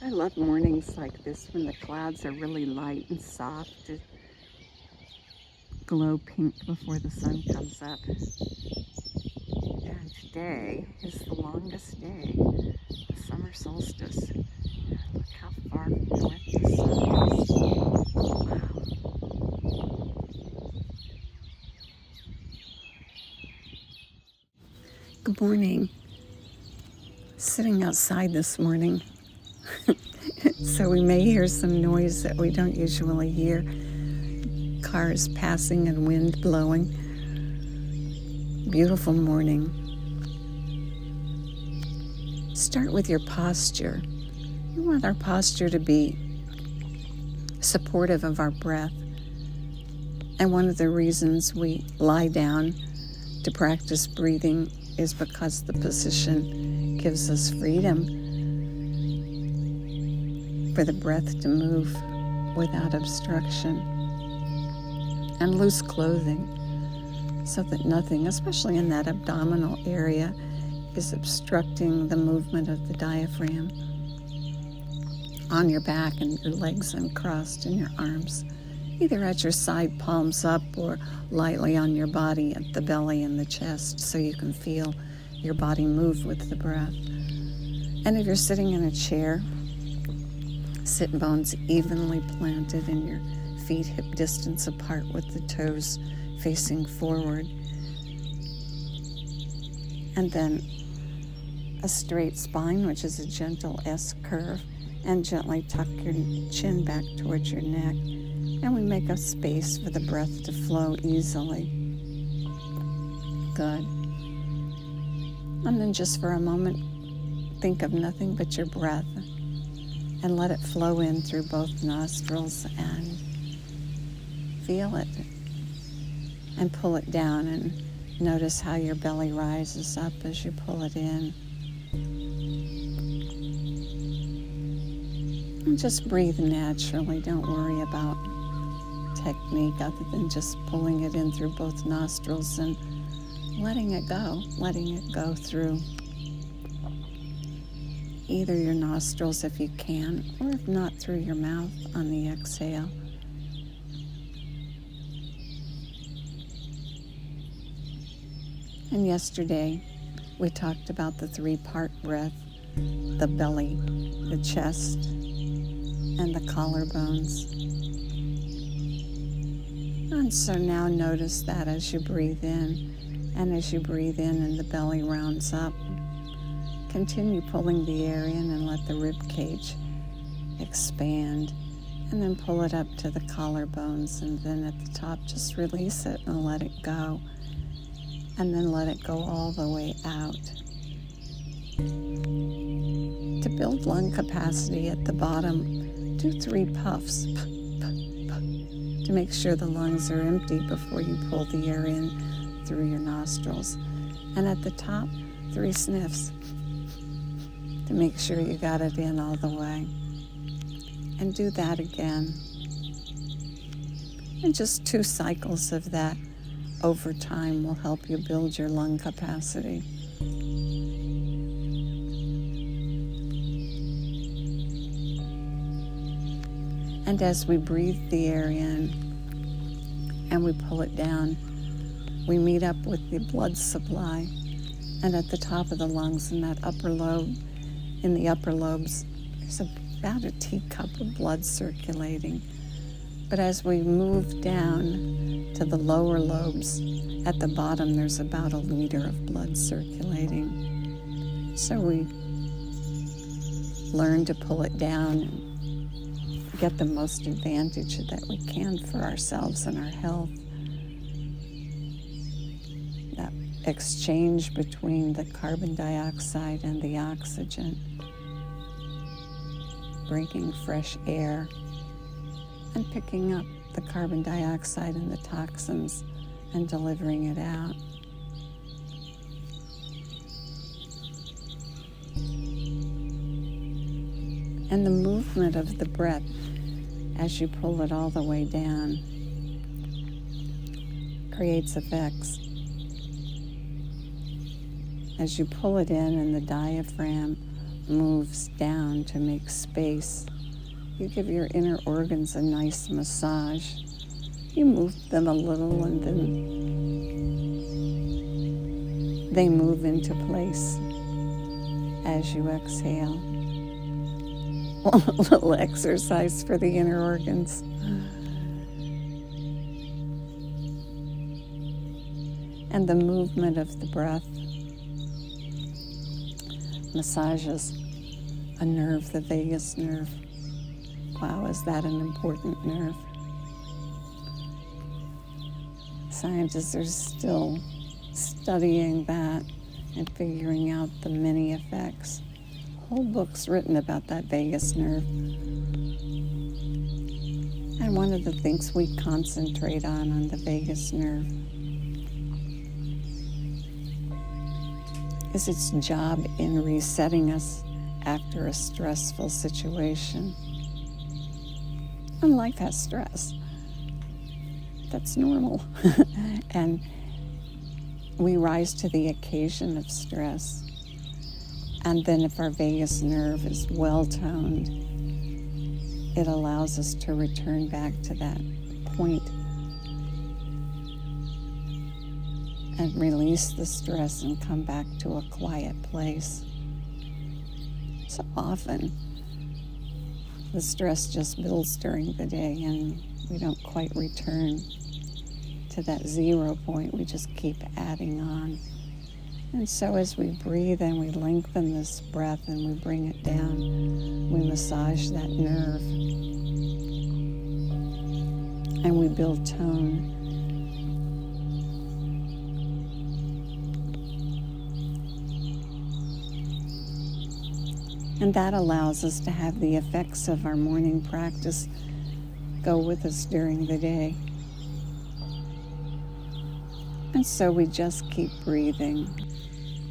I love mornings like this when the clouds are really light and soft, to glow pink before the sun comes up. And today is the longest day, the summer solstice. Look how far north the sun is. Wow. Good morning. Sitting outside this morning, so we may hear some noise that we don't usually hear. Cars passing and wind blowing. Beautiful morning. Start with your posture. We want our posture to be supportive of our breath. And one of the reasons we lie down to practice breathing is because the position gives us freedom for the breath to move without obstruction. And loose clothing so that nothing, especially in that abdominal area, is obstructing the movement of the diaphragm on your back and your legs uncrossed and your arms, either at your side palms up or lightly on your body at the belly and the chest, so you can feel your body move with the breath. And if you're sitting in a chair, sit bones evenly planted and your feet hip distance apart with the toes facing forward. And then a straight spine, which is a gentle S curve, and gently tuck your chin back towards your neck. And we make a space for the breath to flow easily. Good. And then just for a moment, think of nothing but your breath and let it flow in through both nostrils and feel it. And pull it down and notice how your belly rises up as you pull it in. And just breathe naturally. Don't worry about technique other than just pulling it in through both nostrils and letting it go through either your nostrils if you can, or if not, through your mouth on the exhale. And yesterday we talked about the three-part breath: the belly, the chest, and the collarbones. And so now notice that as you breathe in, and as you breathe in and the belly rounds up, continue pulling the air in and let the rib cage expand, and then pull it up to the collarbones, and then at the top just release it and let it go, and then let it go all the way out. To build lung capacity at the bottom, do 3 puffs to make sure the lungs are empty before you pull the air in through your nostrils. And at the top, 3 sniffs to make sure you got it in all the way. And do that again. And just 2 cycles of that over time will help you build your lung capacity. And as we breathe the air in and we pull it down, we meet up with the blood supply. And at the top of the lungs, in that upper lobe, in the upper lobes, there's about a teacup of blood circulating. But as we move down to the lower lobes, at the bottom there's about a liter of blood circulating. So we learn to pull it down and get the most advantage that we can for ourselves and our health. That exchange between the carbon dioxide and the oxygen, bringing fresh air and picking up the carbon dioxide and the toxins and delivering it out. And the movement of the breath as you pull it all the way down creates effects. As you pull it in and the diaphragm moves down to make space. You give your inner organs a nice massage. You move them a little and then they move into place as you exhale. A little exercise for the inner organs. And the movement of the breath massages a nerve, the vagus nerve. Wow, is that an important nerve? Scientists are still studying that and figuring out the many effects. Whole books written about that vagus nerve. And one of the things we concentrate on the vagus nerve is its job in resetting us after a stressful situation. And life has stress. That's normal. And we rise to the occasion of stress. And then if our vagus nerve is well-toned, it allows us to return back to that point and release the stress and come back to a quiet place. So often, the stress just builds during the day and we don't quite return to that 0 point. We just keep adding on. And so as we breathe and we lengthen this breath and we bring it down, we massage that nerve and we build tone. And that allows us to have the effects of our morning practice go with us during the day. And so we just keep breathing.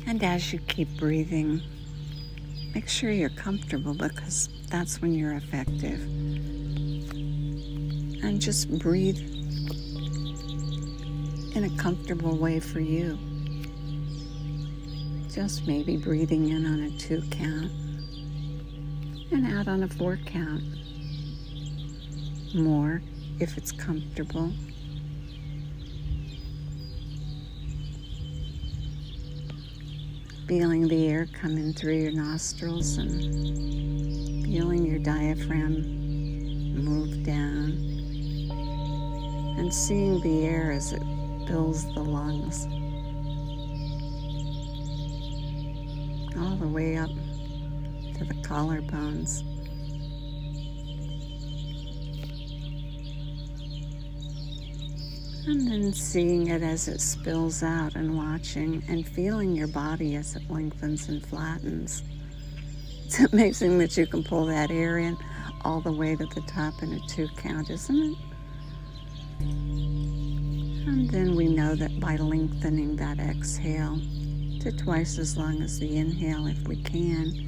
And as you keep breathing, make sure you're comfortable because that's when you're effective. And just breathe in a comfortable way for you. Just maybe breathing in on a 2 count. And out on a 4 count. More if it's comfortable. Feeling the air come in through your nostrils and feeling your diaphragm move down and seeing the air as it fills the lungs all the way up to the collarbones. And then seeing it as it spills out and watching and feeling your body as it lengthens and flattens. It's amazing that you can pull that air in all the way to the top in a 2 count, isn't it? And then we know that by lengthening that exhale to twice as long as the inhale if we can,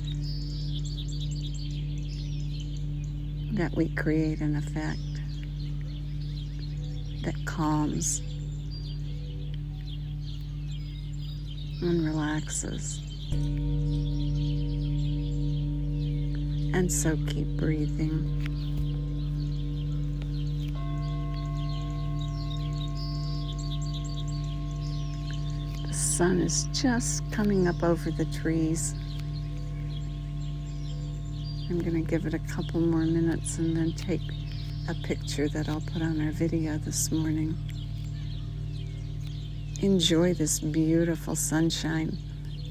that we create an effect that calms and relaxes. And so keep breathing. The sun is just coming up over the trees. I'm going to give it a couple more minutes and then take a picture that I'll put on our video this morning. Enjoy this beautiful sunshine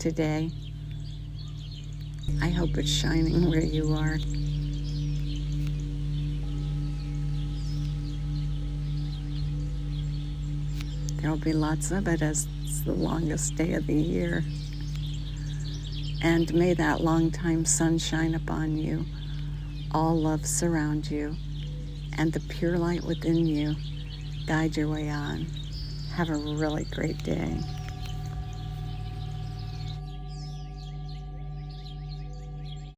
today. I hope it's shining where you are. There'll be lots of it as it's the longest day of the year. And may that long time sun shine upon you, all love surround you, and the pure light within you guide your way on. Have a really great day.